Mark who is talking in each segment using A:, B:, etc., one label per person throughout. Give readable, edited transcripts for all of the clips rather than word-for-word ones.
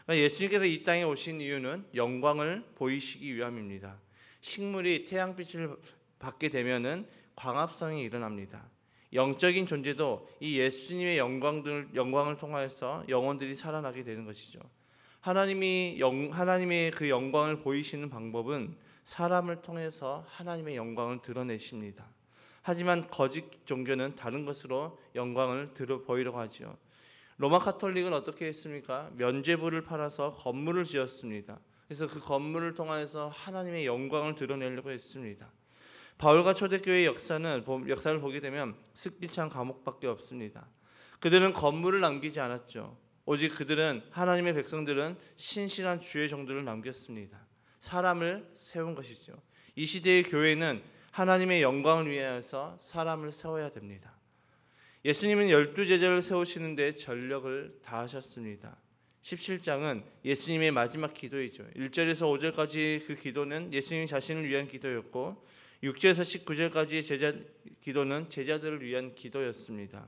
A: 예수님께서 이 땅에 오신 이유는 영광을 보이시기 위함입니다. 식물이 태양빛을 받게 되면은 광합성이 일어납니다. 영적인 존재도 이 예수님의 영광을 통하여서 영혼들이 살아나게 되는 것이죠. 하나님의 그 영광을 보이시는 방법은 사람을 통해서 하나님의 영광을 드러내십니다. 하지만 거짓 종교는 다른 것으로 영광을 보이려고 하죠. 로마 가톨릭은 어떻게 했습니까? 면죄부를 팔아서 건물을 지었습니다. 그래서 그 건물을 통하여서 하나님의 영광을 드러내려고 했습니다. 바울과 초대교회의 역사를 보게 되면 습기찬 감옥밖에 없습니다. 그들은 건물을 남기지 않았죠. 오직 그들은 하나님의 백성들은 신실한 주의 종들을 남겼습니다. 사람을 세운 것이죠. 이 시대의 교회는 하나님의 영광을 위하여서 사람을 세워야 됩니다. 예수님은 12제자를 세우시는데 전력을 다하셨습니다. 17장은 예수님의 마지막 기도이죠. 1절에서 5절까지 그 기도는 예수님 자신을 위한 기도였고 6절에서 19절까지의 기도는 제자들을 위한 기도였습니다.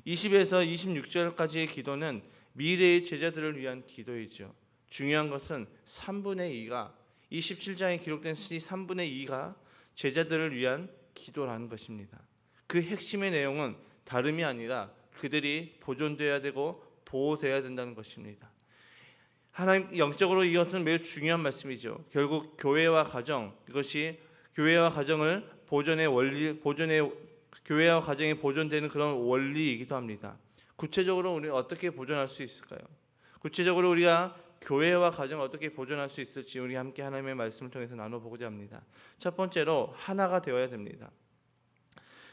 A: 20에서 26절까지의 기도는 미래의 제자들을 위한 기도이죠. 중요한 것은 3분의 2가 이 17장에 기록된 3분의 2가 제자들을 위한 기도라는 것입니다. 그 핵심의 내용은 다름이 아니라 그들이 보존되어야 되고 보호되어야 된다는 것입니다. 하나님 영적으로 이것은 매우 중요한 말씀이죠. 결국 교회와 가정, 이것이 교회와 가정을 교회와 가정이 보존되는 그런 원리이기도 합니다. 구체적으로 우리는 어떻게 보존할 수 있을까요? 구체적으로 우리가 교회와 가정을 어떻게 보존할 수 있을지 우리 함께 하나님의 말씀을 통해서 나눠보고자 합니다. 첫 번째로 하나가 되어야 됩니다.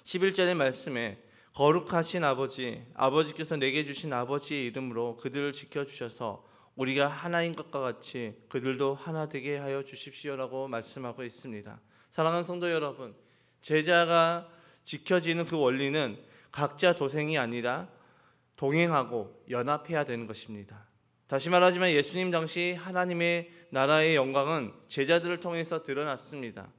A: 11절의 말씀에 거룩하신 아버지께서 내게 주신 아버지의 이름으로 그들을 지켜주셔서 우리가 하나인 것과 같이 그들도 하나 되게 하여 주십시오라고 말씀하고 있습니다. 사랑하는 성도 여러분, 제자가 지켜지는 그 원리는 각자 도생이 아니라 동행하고 연합해야 되는 것입니다. 다시 말하지만 예수님 당시 하나님의 나라의 영광은 제자들을 통해서 드러났습니다.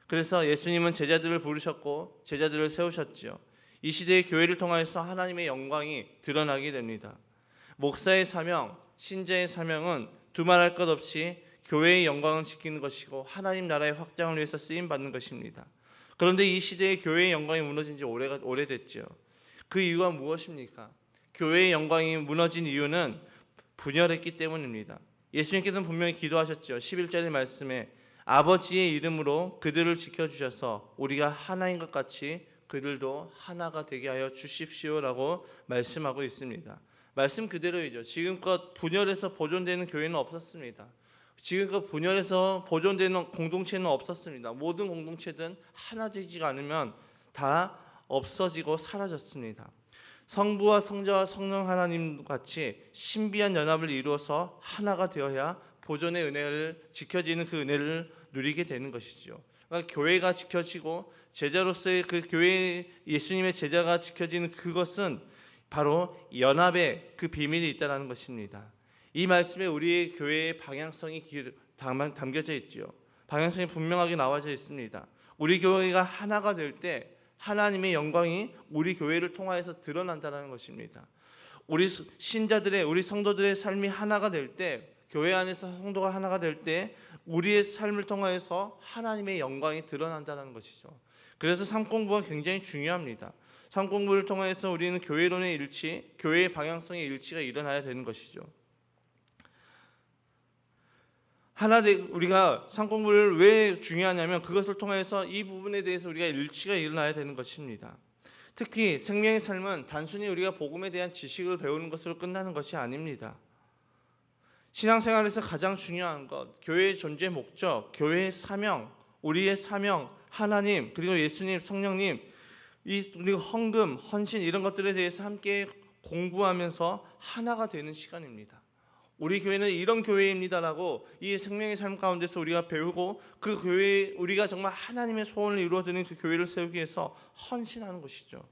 A: 그래서 예수님은 제자들을 부르셨고 제자들을 세우셨죠. 이 시대의 교회를 통해서 하나님의 영광이 드러나게 됩니다. 목사의 사명, 신자의 사명은 두말할 것 없이 교회의 영광을 지키는 것이고 하나님 나라의 확장을 위해서 쓰임받는 것입니다. 그런데 이 시대의 교회의 영광이 무너진 지 오래됐죠. 그 이유가 무엇입니까? 교회의 영광이 무너진 이유는 분열했기 때문입니다. 예수님께서는 분명히 기도하셨죠. 11절의 말씀에 아버지의 이름으로 그들을 지켜주셔서 우리가 하나인 것 같이 그들도 하나가 되게 하여 주십시오라고 말씀하고 있습니다. 말씀 그대로이죠. 지금껏 분열해서 보존되는 교회는 없었습니다. 지금껏 분열해서 보존되는 공동체는 없었습니다. 모든 공동체든 하나 되지가 않으면 다 없어지고 사라졌습니다. 성부와 성자와 성령 하나님 같이 신비한 연합을 이루어서 하나가 되어야 보존의 은혜를 지켜지는 그 은혜를 누리게 되는 것이죠. 그러니까 교회가 지켜지고 제자로서의 그 교회 예수님의 제자가 지켜지는 그것은 바로 연합의 그 비밀이 있다는 것입니다. 이 말씀에 우리의 교회의 방향성이 담겨져 있죠. 방향성이 분명하게 나와져 있습니다. 우리 교회가 하나가 될 때 하나님의 영광이 우리 교회를 통하여서 드러난다는 것입니다. 우리 신자들의 우리 성도들의 삶이 하나가 될 때 교회 안에서 성도가 하나가 될 때 우리의 삶을 통하여서 하나님의 영광이 드러난다는 것이죠. 그래서 삶 공부가 굉장히 중요합니다. 삶 공부를 통해서 우리는 교회론의 일치, 교회의 방향성의 일치가 일어나야 되는 것이죠. 우리가 삶 공부를 왜 중요하냐면 그것을 통해서 이 부분에 대해서 우리가 일치가 일어나야 되는 것입니다. 특히 생명의 삶은 단순히 우리가 복음에 대한 지식을 배우는 것으로 끝나는 것이 아닙니다. 신앙생활에서 가장 중요한 것, 교회의 존재 목적, 교회의 사명, 우리의 사명, 하나님, 그리고 예수님, 성령님, 우리가 헌금, 헌신 이런 것들에 대해서 함께 공부하면서 하나가 되는 시간입니다. 우리 교회는 이런 교회입니다라고 이 생명의 삶 가운데서 우리가 배우고 그 교회 우리가 정말 하나님의 소원을 이루어드리는 그 교회를 세우기 위해서 헌신하는 것이죠.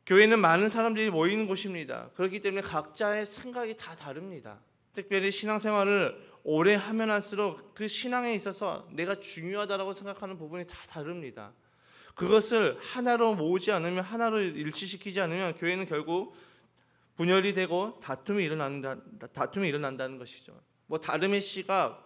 A: 교회는 많은 사람들이 모이는 곳입니다. 그렇기 때문에 각자의 생각이 다 다릅니다. 특별히 신앙생활을 오래 하면 할수록 그 신앙에 있어서 내가 중요하다고 생각하는 부분이 다 다릅니다. 그것을 하나로 모으지 않으면, 하나로 일치시키지 않으면 교회는 결국 분열이 되고 다툼이 일어난다는 것이죠. 뭐 다름의 시각,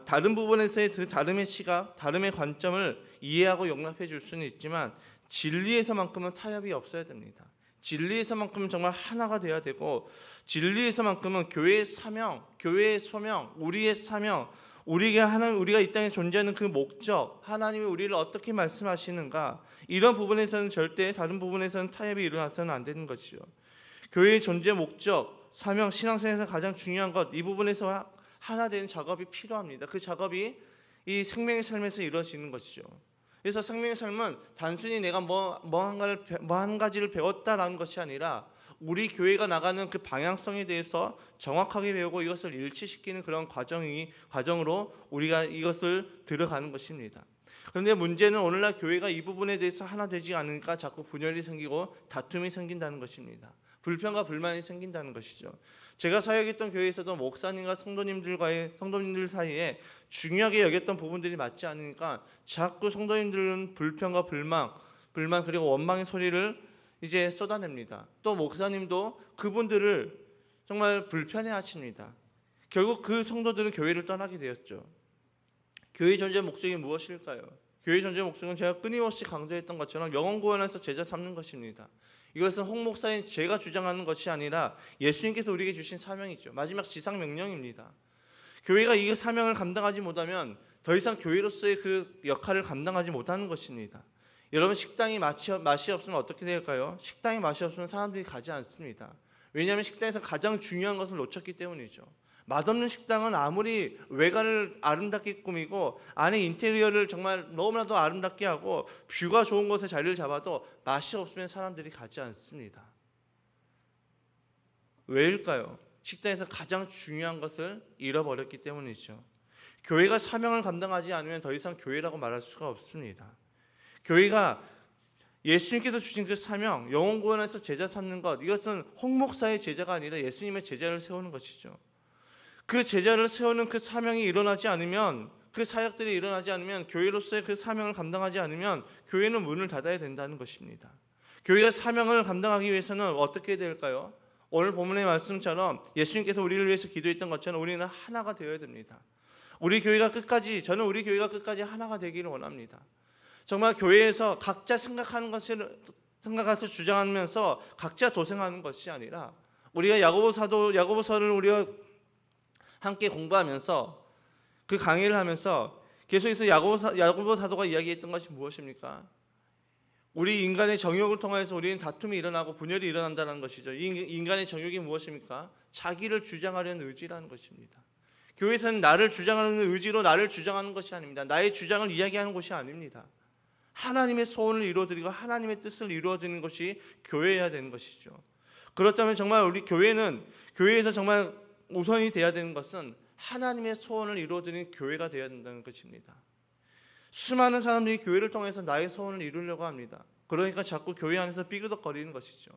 A: 다른 부분에서의 그 다름의 시각, 다름의 관점을 이해하고 용납해 줄 수는 있지만 진리에서만큼은 타협이 없어야 됩니다. 진리에서만큼은 정말 하나가 되어야 되고, 진리에서만큼은 교회의 사명, 교회의 소명, 우리의 사명, 우리가 이 땅에 존재하는 그 목적, 하나님이 우리를 어떻게 말씀하시는가, 이런 부분에서는 절대 다른 부분에서는 타협이 일어나서는 안 되는 것이죠. 교회의 존재 목적, 사명, 신앙생활에서 가장 중요한 것, 이 부분에서 하나 되는 작업이 필요합니다. 그 작업이 이 생명의 삶에서 이루어지는 것이죠. 그래서 생명의 삶은 단순히 내가 뭐 한 가지를 배웠다라는 것이 아니라 우리 교회가 나가는 그 방향성에 대해서 정확하게 배우고 이것을 일치시키는 그런 과정으로 우리가 이것을 들어가는 것입니다. 그런데 문제는 오늘날 교회가 이 부분에 대해서 하나 되지 않으니까 자꾸 분열이 생기고 다툼이 생긴다는 것입니다. 불평과 불만이 생긴다는 것이죠. 제가 사역했던 교회에서도 목사님과 성도님들 사이에 중요하게 여겼던 부분들이 맞지 않으니까 자꾸 성도님들은 불평과 불만 그리고 원망의 소리를 이제 쏟아냅니다. 또 목사님도 그분들을 정말 불편해하십니다. 결국 그 성도들은 교회를 떠나게 되었죠. 교회 존재 목적이 무엇일까요? 교회 존재 목적은 제가 끊임없이 강조했던 것처럼 영혼 구원에서 제자 삼는 것입니다. 이것은 홍 목사인 제가 주장하는 것이 아니라 예수님께서 우리에게 주신 사명이죠. 마지막 지상 명령입니다. 교회가 이 사명을 감당하지 못하면 더 이상 교회로서의 그 역할을 감당하지 못하는 것입니다. 여러분, 식당이 맛이 없으면 어떻게 될까요? 식당이 맛이 없으면 사람들이 가지 않습니다. 왜냐하면 식당에서 가장 중요한 것을 놓쳤기 때문이죠. 맛없는 식당은 아무리 외관을 아름답게 꾸미고 안에 인테리어를 정말 너무나도 아름답게 하고 뷰가 좋은 곳에 자리를 잡아도 맛이 없으면 사람들이 가지 않습니다. 왜일까요? 식당에서 가장 중요한 것을 잃어버렸기 때문이죠. 교회가 사명을 감당하지 않으면 더 이상 교회라고 말할 수가 없습니다. 교회가 예수님께서 주신 그 사명, 영혼 구원에서 제자 삼는 것, 이것은 홍 목사의 제자가 아니라 예수님의 제자를 세우는 것이죠. 그 제자를 세우는 그 사명이 일어나지 않으면, 그 사역들이 일어나지 않으면, 교회로서의 그 사명을 감당하지 않으면 교회는 문을 닫아야 된다는 것입니다. 교회가 사명을 감당하기 위해서는 어떻게 될까요? 오늘 본문의 말씀처럼 예수님께서 우리를 위해서 기도했던 것처럼 우리는 하나가 되어야 됩니다. 저는 우리 교회가 끝까지 하나가 되기를 원합니다. 정말 교회에서 각자 생각해서 주장하면서 각자 도생하는 것이 아니라, 우리가 야고보서를 우리가 함께 공부하면서 그 강의를 하면서 계속해서 야고보 사도가 이야기했던 것이 무엇입니까? 우리 인간의 정욕을 통해서 우리는 다툼이 일어나고 분열이 일어난다는 것이죠. 이 인간의 정욕이 무엇입니까? 자기를 주장하려는 의지라는 것입니다. 교회에서는 나를 주장하는 의지로 나를 주장하는 것이 아닙니다. 나의 주장을 이야기하는 것이 아닙니다. 하나님의 소원을 이루어드리고 하나님의 뜻을 이루어드리는 것이 교회여야 되는 것이죠. 그렇다면 정말 우리 교회에서 정말 우선이 되어야 되는 것은 하나님의 소원을 이루어드리는 교회가 되어야 된다는 것입니다. 수많은 사람들이 교회를 통해서 나의 소원을 이루려고 합니다. 그러니까 자꾸 교회 안에서 삐그덕거리는 것이죠.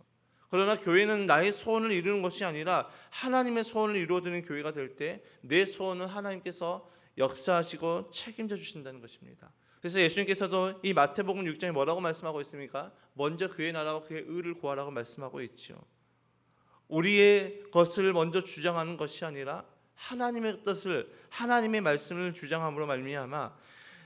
A: 그러나 교회는 나의 소원을 이루는 것이 아니라 하나님의 소원을 이루어드리는 교회가 될 때 내 소원은 하나님께서 역사하시고 책임져 주신다는 것입니다. 그래서 예수님께서도 이 마태복음 6장에 뭐라고 말씀하고 있습니까? 먼저 그의 나라와 그의 의를 구하라고 말씀하고 있죠. 우리의 것을 먼저 주장하는 것이 아니라 하나님의 뜻을, 하나님의 말씀을 주장함으로 말미암아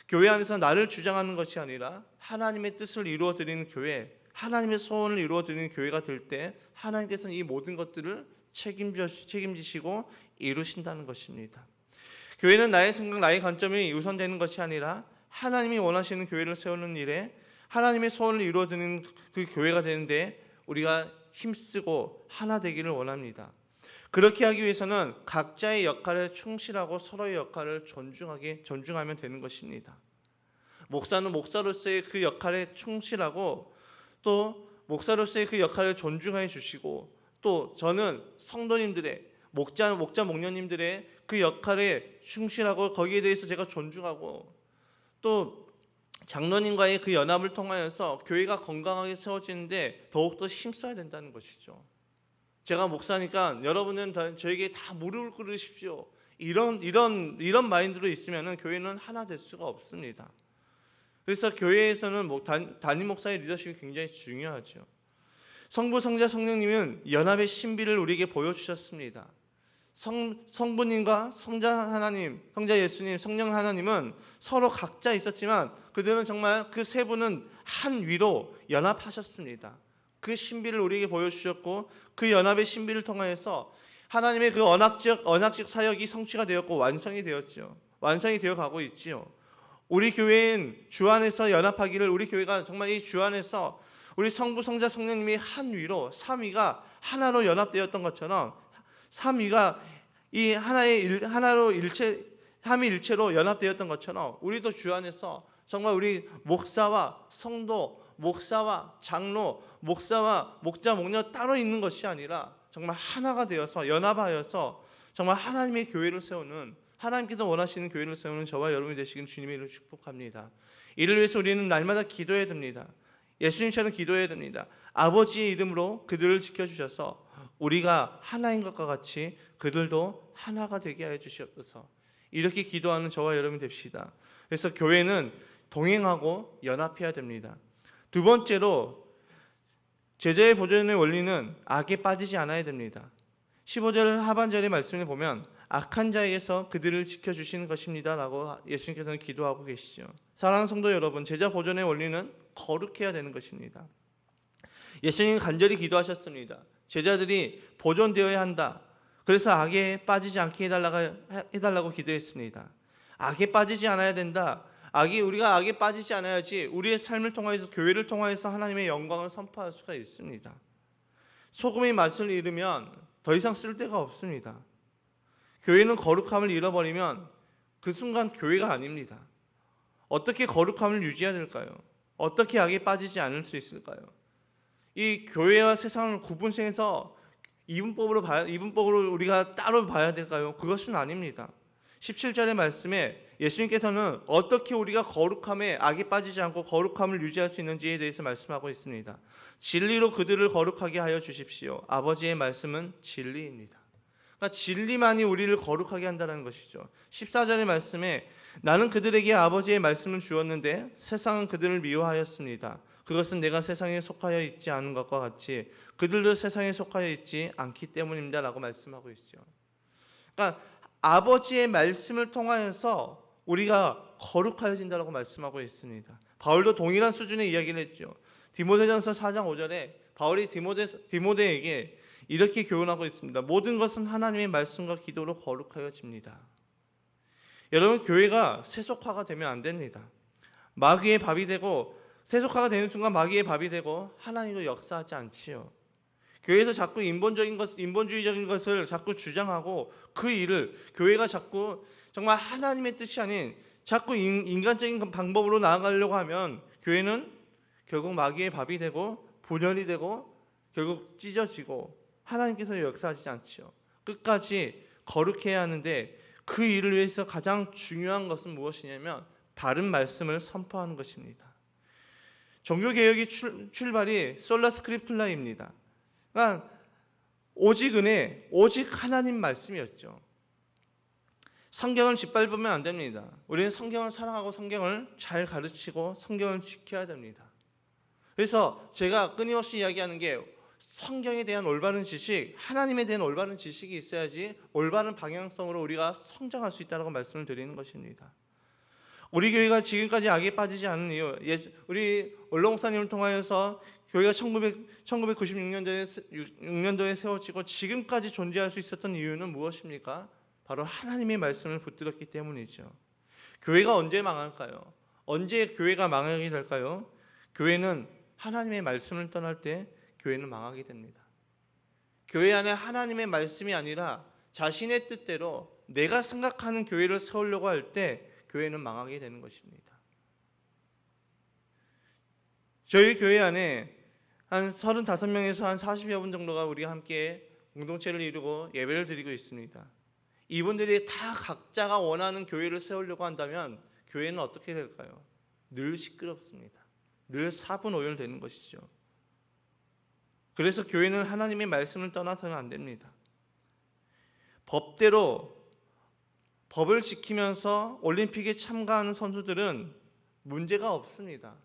A: 교회 안에서 나를 주장하는 것이 아니라 하나님의 뜻을 이루어드리는 교회, 하나님의 소원을 이루어드리는 교회가 될 때 하나님께서는 이 모든 것들을 책임지시고 이루신다는 것입니다. 교회는 나의 생각, 나의 관점이 우선되는 것이 아니라 하나님이 원하시는 교회를 세우는 일에 하나님의 소원을 이루어드리는 그 교회가 되는데 우리가 힘쓰고 하나 되기를 원합니다. 그렇게 하기 위해서는 각자의 역할에 충실하고 서로의 역할을 존중하면 되는 것입니다. 목사는 목사로서의 그 역할에 충실하고 또 목사로서의 그 역할을 존중해 주시고, 또 저는 성도님들의 목자님들의 그 역할에 충실하고 거기에 대해서 제가 존중하고, 또 장로님과의 그 연합을 통하여서 교회가 건강하게 세워지는데 더욱더 힘써야 된다는 것이죠. 제가 목사니까 여러분은 저에게 다 무릎을 꿇으십시오. 이런 마인드로 있으면 교회는 하나 될 수가 없습니다. 그래서 교회에서는 담임 목사의 리더십이 굉장히 중요하죠. 성부, 성자, 성령님은 연합의 신비를 우리에게 보여주셨습니다. 성부님과 성자 하나님, 성자 예수님, 성령 하나님은 서로 각자 있었지만 그들은 정말 그 세 분은 한 위로 연합하셨습니다. 그 신비를 우리에게 보여주셨고 그 연합의 신비를 통하여서 하나님의 그 언약적 사역이 성취가 되었고 완성이 되었죠. 완성이 되어 가고 있지요. 우리 교회는 주 안에서 연합하기를, 우리 교회가 정말 이 주 안에서 우리 성부, 성자, 성령님이 한 위로 삼위가 하나로 연합되었던 것처럼 삼위가 이 하나로 삼위일체로 연합되었던 것처럼 우리도 주 안에서 정말 우리 목사와 성도, 목사와 장로, 목사와 목자, 목녀 따로 있는 것이 아니라 정말 하나가 되어서 연합하여서 정말 하나님의 교회를 세우는, 하나님께서 원하시는 교회를 세우는 저와 여러분이 되시길 주님의 이름으로 축복합니다. 이를 위해서 우리는 날마다 기도해야 됩니다. 예수님처럼 기도해야 됩니다. 아버지의 이름으로 그들을 지켜주셔서 우리가 하나인 것과 같이 그들도 하나가 되게 하여 주시옵소서. 이렇게 기도하는 저와 여러분이 됩시다. 그래서 교회는 동행하고 연합해야 됩니다. 두 번째로 제자의 보존의 원리는 악에 빠지지 않아야 됩니다. 15절 하반절의 말씀을 보면 악한 자에게서 그들을 지켜주시는 것입니다 라고 예수님께서는 기도하고 계시죠. 사랑하는 성도 여러분, 제자 보존의 원리는 거룩해야 되는 것입니다. 예수님은 간절히 기도하셨습니다. 제자들이 보존되어야 한다. 그래서 악에 빠지지 않게 해달라고 기도했습니다. 악에 빠지지 않아야 된다. 우리가 악에 빠지지 않아야지 우리의 삶을 통하여서, 교회를 통하여서 하나님의 영광을 선포할 수가 있습니다. 소금의 맛을 잃으면 더 이상 쓸데가 없습니다. 교회는 거룩함을 잃어버리면 그 순간 교회가 아닙니다. 어떻게 거룩함을 유지해야 될까요? 어떻게 악에 빠지지 않을 수 있을까요? 이 교회와 세상을 구분해서 이분법으로 우리가 따로 봐야 될까요? 그것은 아닙니다. 17절의 말씀에 예수님께서는 어떻게 우리가 거룩함에 악에 빠지지 않고 거룩함을 유지할 수 있는지에 대해서 말씀하고 있습니다. 진리로 그들을 거룩하게 하여 주십시오. 아버지의 말씀은 진리입니다. 그러니까 진리만이 우리를 거룩하게 한다는 것이죠. 14절의 말씀에 나는 그들에게 아버지의 말씀을 주었는데 세상은 그들을 미워하였습니다. 그것은 내가 세상에 속하여 있지 않은 것과 같이 그들도 세상에 속하여 있지 않기 때문입니다 라고 말씀하고 있죠. 그러니까 아버지의 말씀을 통하여서 우리가 거룩하여진다라고 말씀하고 있습니다. 바울도 동일한 수준의 이야기를 했죠. 디모데전서 4장 5절에 바울이 디모데에게 이렇게 교훈하고 있습니다. 모든 것은 하나님의 말씀과 기도로 거룩하여집니다. 여러분, 교회가 세속화가 되면 안 됩니다. 마귀의 밥이 되고, 세속화가 되는 순간 마귀의 밥이 되고 하나님도 역사하지 않지요. 교회에서 자꾸 인본주의적인 것을 자꾸 주장하고 그 일을 교회가 자꾸 정말 하나님의 뜻이 아닌 자꾸 인간적인 방법으로 나아가려고 하면 교회는 결국 마귀의 밥이 되고 분열이 되고 결국 찢어지고 하나님께서 역사하지 않죠. 끝까지 거룩해야 하는데 그 일을 위해서 가장 중요한 것은 무엇이냐면 바른 말씀을 선포하는 것입니다. 종교개혁의 출발이 솔라 스크립툴라입니다. 그러니까 오직 은혜, 오직 하나님 말씀이었죠. 성경을 짓밟으면 안 됩니다. 우리는 성경을 사랑하고 성경을 잘 가르치고 성경을 지켜야 됩니다. 그래서 제가 끊임없이 이야기하는 게 성경에 대한 올바른 지식, 하나님에 대한 올바른 지식이 있어야지 올바른 방향성으로 우리가 성장할 수 있다고 말씀을 드리는 것입니다. 우리 교회가 지금까지 악에 빠지지 않은 이유, 우리 원로 목사님을 통하여서 교회가 1996년도에 세워지고 지금까지 존재할 수 있었던 이유는 무엇입니까? 바로 하나님의 말씀을 붙들었기 때문이죠. 교회가 언제 망할까요? 언제 교회가 망하게 될까요? 교회는 하나님의 말씀을 떠날 때 교회는 망하게 됩니다. 교회 안에 하나님의 말씀이 아니라 자신의 뜻대로 내가 생각하는 교회를 세우려고 할 때 교회는 망하게 되는 것입니다. 저희 교회 안에 한 35명에서 한 40여 분 정도가 우리가 함께 공동체를 이루고 예배를 드리고 있습니다. 이분들이 다 각자가 원하는 교회를 세우려고 한다면 교회는 어떻게 될까요? 늘 시끄럽습니다. 늘 사분오열되는 것이죠. 그래서 교회는 하나님의 말씀을 떠나서는 안 됩니다. 법을 지키면서 올림픽에 참가하는 선수들은 문제가 없습니다.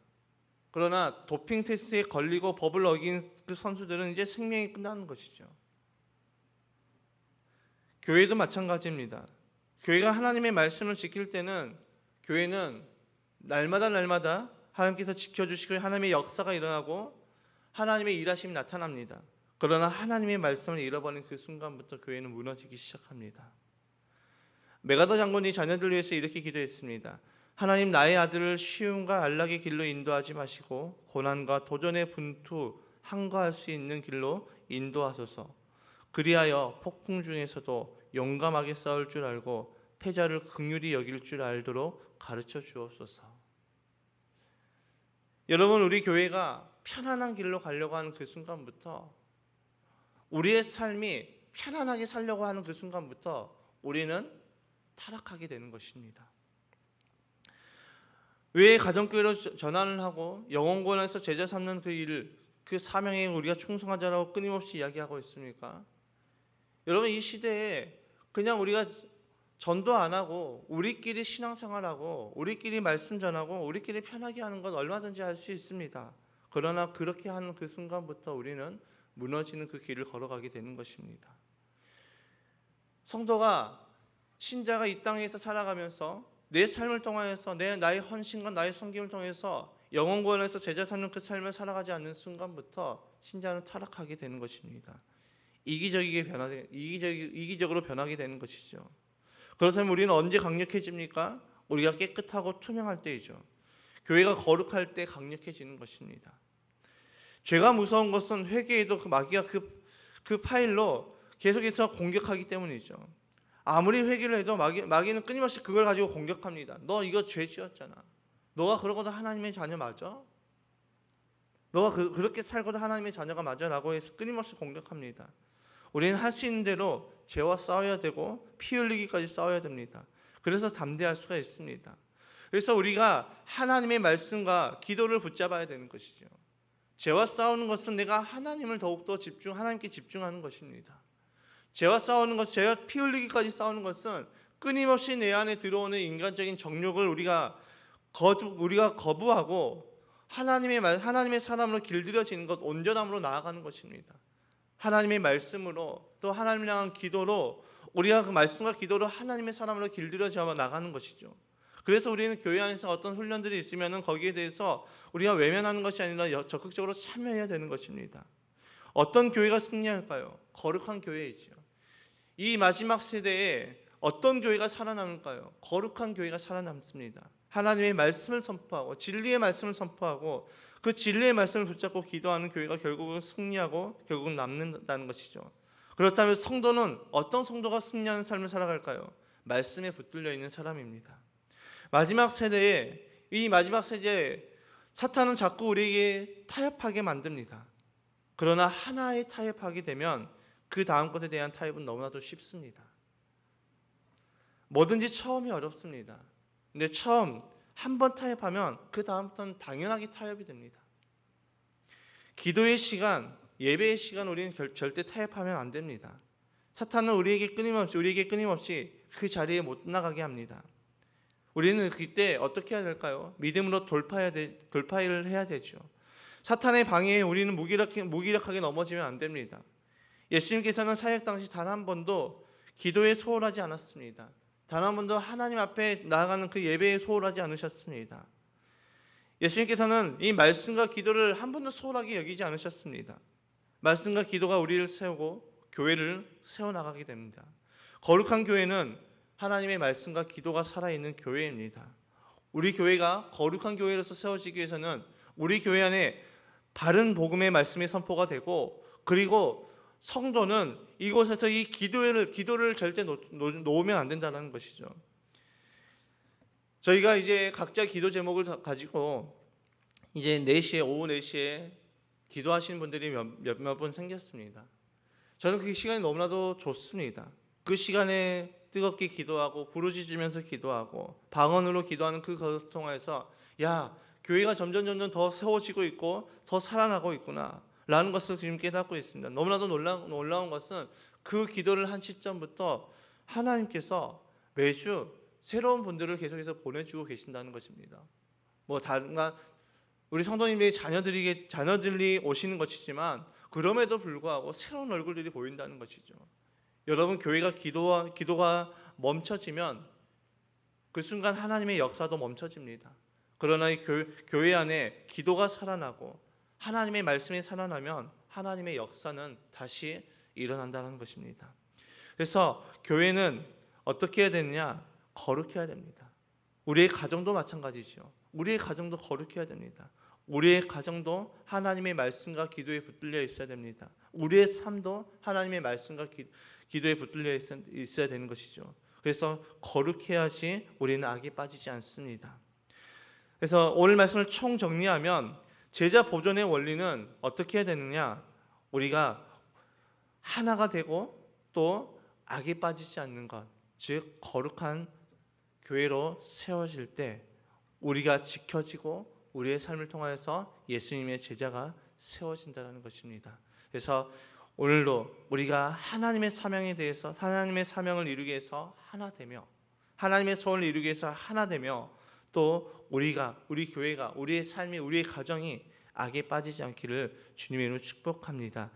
A: 그러나 도핑 테스트에 걸리고 법을 어긴 그 선수들은 이제 생명이 끝나는 것이죠. 교회도 마찬가지입니다. 교회가 하나님의 말씀을 지킬 때는 교회는 날마다 하나님께서 지켜주시고 하나님의 역사가 일어나고 하나님의 일하심이 나타납니다. 그러나 하나님의 말씀을 잃어버린 그 순간부터 교회는 무너지기 시작합니다. 메가더 장군이 자녀들 위해서 이렇게 기도했습니다. 하나님, 나의 아들을 쉬움과 안락의 길로 인도하지 마시고 고난과 도전의 분투 항거할 수 있는 길로 인도하소서. 그리하여 폭풍 중에서도 용감하게 싸울 줄 알고 패자를 긍휼히 여길 줄 알도록 가르쳐 주옵소서. 여러분, 우리 교회가 편안한 길로 가려고 하는 그 순간부터, 우리의 삶이 편안하게 살려고 하는 그 순간부터 우리는 타락하게 되는 것입니다. 왜 가정교회로 전환을 하고 영혼권에서 제자 삼는 그 일, 그 사명에 우리가 충성하자라고 끊임없이 이야기하고 있습니까? 여러분, 이 시대에 그냥 우리가 전도 안 하고 우리끼리 신앙생활하고 우리끼리 말씀 전하고 우리끼리 편하게 하는 건 얼마든지 할 수 있습니다. 그러나 그렇게 하는 그 순간부터 우리는 무너지는 그 길을 걸어가게 되는 것입니다. 성도가, 신자가 이 땅에서 살아가면서 내 삶을 통하여서 나의 헌신과 나의 섬김을 통해서 영혼권에서 제자 삼는 그 삶을 살아가지 않는 순간부터 신자는 타락하게 되는 것입니다. 이기적으로 변하게 되는 것이죠. 그렇다면 우리는 언제 강력해집니까? 우리가 깨끗하고 투명할 때이죠. 교회가 거룩할 때 강력해지는 것입니다. 죄가 무서운 것은 회개에도 마귀가 그 파일로 계속해서 공격하기 때문이죠. 아무리 회개를 해도 마귀는 끊임없이 그걸 가지고 공격합니다. 너 이거 죄 지었잖아. 너가 그러고도 하나님의 자녀 맞아? 너가 그렇게 살고도 하나님의 자녀가 맞아? 라고 해서 끊임없이 공격합니다. 우리는 할 수 있는 대로 죄와 싸워야 되고 피 흘리기까지 싸워야 됩니다. 그래서 담대할 수가 있습니다. 그래서 우리가 하나님의 말씀과 기도를 붙잡아야 되는 것이죠. 죄와 싸우는 것은 내가 하나님을 더욱더 하나님께 집중하는 것입니다. 죄와 싸우는 것, 죄와 피 흘리기까지 싸우는 것은 끊임없이 내 안에 들어오는 인간적인 정욕을 우리가 거부하고 하나님의 사람으로 길들여지는 것, 온전함으로 나아가는 것입니다. 하나님의 말씀으로 또 하나님을 향한 기도로 우리가 그 말씀과 기도로 하나님의 사람으로 길들여져 나가는 것이죠. 그래서 우리는 교회 안에서 어떤 훈련들이 있으면 거기에 대해서 우리가 외면하는 것이 아니라 적극적으로 참여해야 되는 것입니다. 어떤 교회가 승리할까요? 거룩한 교회이죠. 이 마지막 세대에 어떤 교회가 살아남을까요? 거룩한 교회가 살아남습니다. 하나님의 말씀을 선포하고 진리의 말씀을 선포하고 그 진리의 말씀을 붙잡고 기도하는 교회가 결국은 승리하고 결국은 남는다는 것이죠. 그렇다면 성도는 어떤 성도가 승리하는 삶을 살아갈까요? 말씀에 붙들려 있는 사람입니다. 이 마지막 세대에 사탄은 자꾸 우리에게 타협하게 만듭니다. 그러나 하나에 타협하게 되면 그 다음 것에 대한 타협은 너무나도 쉽습니다. 뭐든지 처음이 어렵습니다. 근데 처음 한 번 타협하면 그 다음부터는 당연하게 타협이 됩니다. 기도의 시간, 예배의 시간 우리는 절대 타협하면 안 됩니다. 사탄은 우리에게 끊임없이 그 자리에 못 나가게 합니다. 우리는 그때 어떻게 해야 될까요? 믿음으로 돌파를 해야 되죠. 사탄의 방해에 우리는 무기력하게 넘어지면 안 됩니다. 예수님께서는 사역 당시 단 한 번도 기도에 소홀하지 않았습니다. 단 한 번도 하나님 앞에 나아가는 그 예배에 소홀하지 않으셨습니다. 예수님께서는 이 말씀과 기도를 한 번도 소홀하게 여기지 않으셨습니다. 말씀과 기도가 우리를 세우고 교회를 세워나가게 됩니다. 거룩한 교회는 하나님의 말씀과 기도가 살아있는 교회입니다. 우리 교회가 거룩한 교회로서 세워지기 위해서는 우리 교회 안에 바른 복음의 말씀이 선포가 되고, 그리고 성도는 이곳에서 이 기도를 절대 놓으면 안 된다는 것이죠. 저희가 이제 각자 기도 제목을 가지고 이제 오후 4시에 기도하시는 분들이 몇몇 분 생겼습니다. 저는 그 시간이 너무나도 좋습니다. 그 시간에 뜨겁게 기도하고 부르짖으면서 기도하고 방언으로 기도하는 그것을 통해서 교회가 점점 더 세워지고 있고 더 살아나고 있구나 라는 것을 지금 깨닫고 있습니다. 너무나도 놀라운 것은 그 기도를 한 시점부터 하나님께서 매주 새로운 분들을 계속해서 보내주고 계신다는 것입니다. 우리 성도님들이 자녀들이 오시는 것이지만 그럼에도 불구하고 새로운 얼굴들이 보인다는 것이죠. 여러분, 기도가 멈춰지면 그 순간 하나님의 역사도 멈춰집니다. 그러나 이 교회 안에 기도가 살아나고 하나님의 말씀이 살아나면 하나님의 역사는 다시 일어난다는 것입니다. 그래서 교회는 어떻게 해야 되느냐? 거룩해야 됩니다. 우리의 가정도 마찬가지죠. 우리의 가정도 거룩해야 됩니다. 우리의 가정도 하나님의 말씀과 기도에 붙들려 있어야 됩니다. 우리의 삶도 하나님의 말씀과 기도에 붙들려 있어야 되는 것이죠. 그래서 거룩해야지 우리는 악에 빠지지 않습니다. 그래서 오늘 말씀을 총 정리하면 제자 보존의 원리는 어떻게 해야 되느냐? 우리가 하나가 되고 또 악에 빠지지 않는 것, 즉 거룩한 교회로 세워질 때 우리가 지켜지고 우리의 삶을 통하여서 예수님의 제자가 세워진다는 것입니다. 그래서 오늘도 우리가 하나님의 사명에 대해서, 하나님의 사명을 이루기 위해서 하나 되며, 하나님의 소원을 이루기 위해서 하나 되며, 또 우리 교회가, 우리의 삶이, 우리의 가정이 악에 빠지지 않기를 주님의 이름으로 축복합니다.